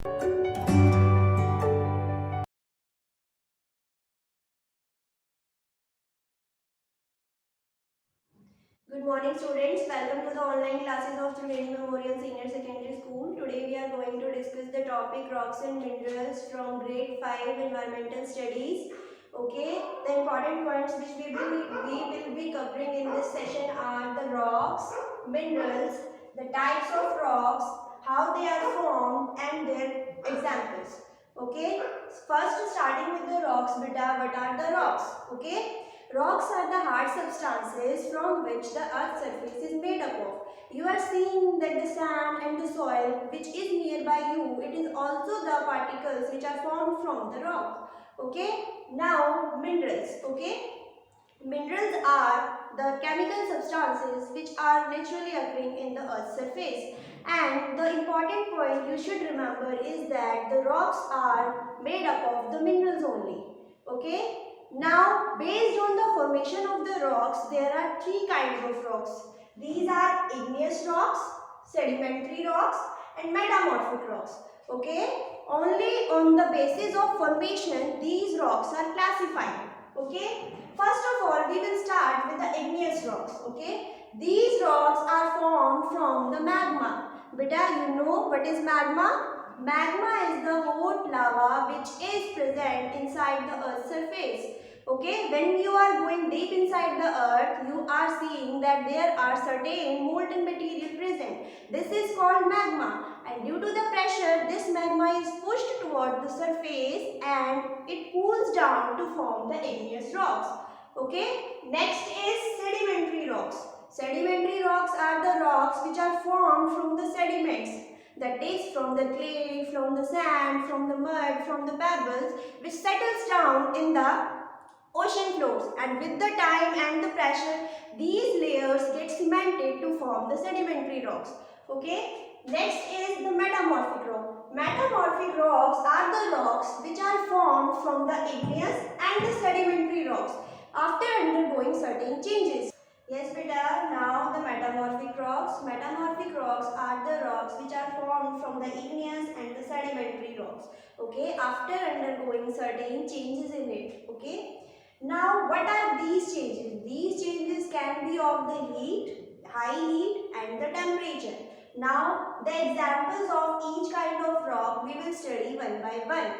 Good morning students, welcome to the online classes of Triveni Memorial Senior Secondary School. Today we are going to discuss the topic rocks and minerals from grade 5 environmental studies. Okay, the important points which we will be covering in this session are the rocks, minerals, the types of rocks, how they are formed and their examples. Okay, first starting with the rocks, beta, what are the rocks? Okay. Rocks are the hard substances from which the earth's surface is made up of. You are seeing that the sand and the soil which is nearby you, it is also the particles which are formed from the rock. Okay. Now minerals. Okay. Minerals are the chemical substances which are naturally occurring in the earth's surface. And the important point you should remember is that the rocks are made up of the minerals only. Okay. Now, based on the formation of the rocks, there are three kinds of rocks. These are igneous rocks, sedimentary rocks and metamorphic rocks. Okay. Only on the basis of formation, these rocks are classified. Okay. First of all, we will start with the igneous rocks. Okay. These rocks are formed from the magma. Beta, you know what is magma? Magma is the hot lava which is present inside the earth's surface. Okay, when you are going deep inside the earth, you are seeing that there are certain molten material present. This is called magma, and due to the pressure, this magma is pushed toward the surface and it cools down to form the igneous rocks. Okay, next is sedimentary rocks. Sedimentary rocks are the rocks which are formed from the sediments, that is from the clay, from the sand, from the mud, from the pebbles which settles down in the ocean floors, and with the time and the pressure these layers get cemented to form the sedimentary rocks. Okay, next is the metamorphic rock. Metamorphic rocks are the rocks which are formed from the igneous and the sedimentary rocks after undergoing certain changes. Yes, beta. Now the metamorphic rocks. Metamorphic rocks are the rocks which are formed from the igneous and the sedimentary rocks. Okay, after undergoing certain changes in it. Okay. Now, what are these changes? These changes can be of the heat, high heat and the temperature. Now, the examples of each kind of rock we will study one by one.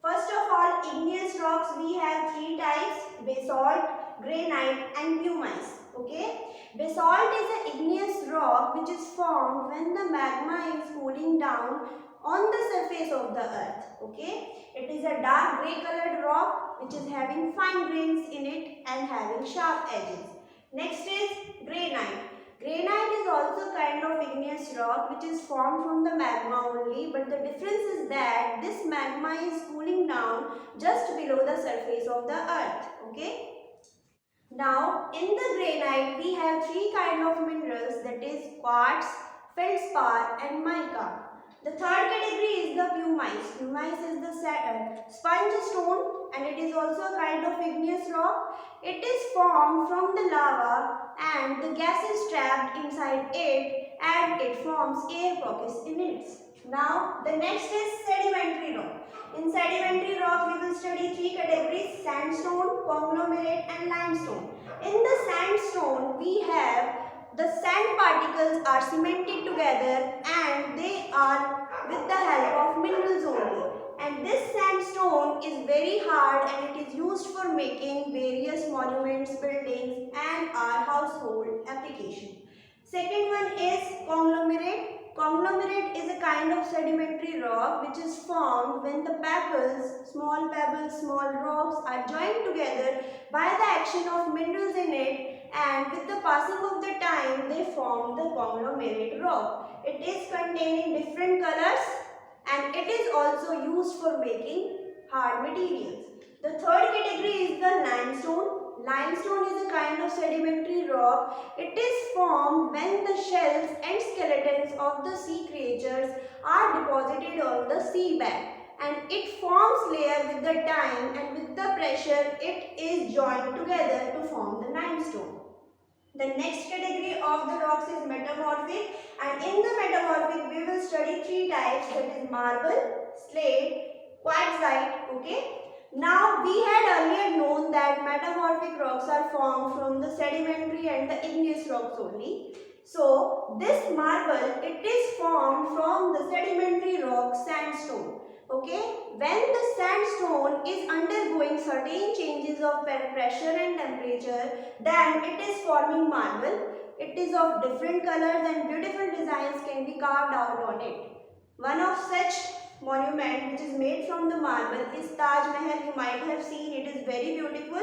First of all, igneous rocks we have three types: basalt, granite and pumice. Okay, basalt is an igneous rock which is formed when the magma is cooling down on the surface of the earth. Okay, it is a dark grey colored rock which is having fine grains in it and having sharp edges. Next is granite. Granite is also kind of igneous rock which is formed from the magma only, but the difference is that this magma is cooling down just below the surface of the earth. Okay. Now, in the granite, we have three kind of minerals, that is quartz, feldspar and mica. The third category is the pumice. Pumice is the sponge stone and it is also a kind of igneous rock. It is formed from the lava and the gas is trapped inside it and it forms air pockets in it. Now, the next is sedimentary rock. In sedimentary rock, we will study three categories: sandstone, conglomerate and limestone. In the sandstone, we have the sand particles are cemented together and they are with the help of minerals only. And this sandstone is very hard and it is used for making various monuments, buildings and our household application. Second one is conglomerate. Conglomerate is a kind of sedimentary rock which is formed when the pebbles, small rocks are joined together by the action of minerals in it, and with the passing of the time they form the conglomerate rock. It is containing different colors and it is also used for making hard materials. The third category is the limestone. Limestone is a kind of sedimentary rock. It is formed when the shells and skeletons of the sea creatures are deposited on the seabed, and it forms layer with the time, and with the pressure it is joined together to form the limestone. The next category of the rocks is metamorphic, and in the metamorphic we will study three types, that is marble, slate, quartzite. Okay. Now we had earlier known that metamorphic rocks are formed from the sedimentary and the igneous rocks only. So this marble, it is formed from the sedimentary rock sandstone. Okay, when the sandstone is undergoing certain changes of pressure and temperature, then it is forming marble. It is of different colors and beautiful designs can be carved out on it. One of such monument which is made from the marble is Taj Mahal. You might have seen, it is very beautiful.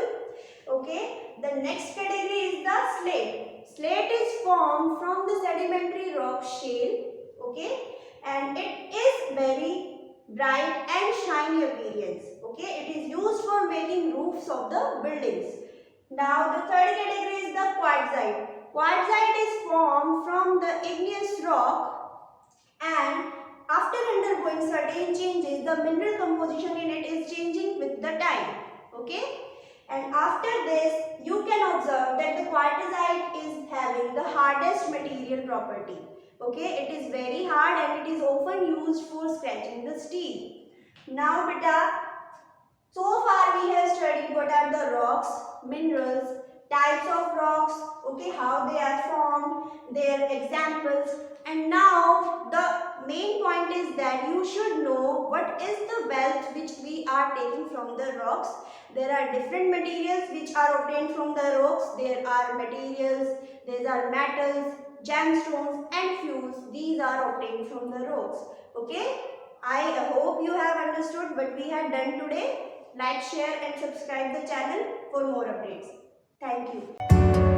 Okay, the next category is the slate. Slate is formed from the sedimentary rock shale. Okay, and it is very bright and shiny appearance. Okay, it is used for making roofs of the buildings. Now the third category is the quartzite. Quartzite is formed from the igneous rock, and after undergoing certain changes, the mineral composition in it is changing with the time. Okay, and after this you can observe that the quartzite is having the hardest material property. Okay, it is very hard and it is often used for scratching the steel. Now beta, so far we have studied what are the rocks, minerals, types of rocks, okay, how they are formed, their examples, and now the main point is that you should know what is the wealth which we are taking from the rocks. There are different materials which are obtained from the rocks. There are materials, there are metals, gemstones and fuels. These are obtained from the rocks. Okay, I hope you have understood what we have done today. Like, share and subscribe the channel for more updates. Thank you.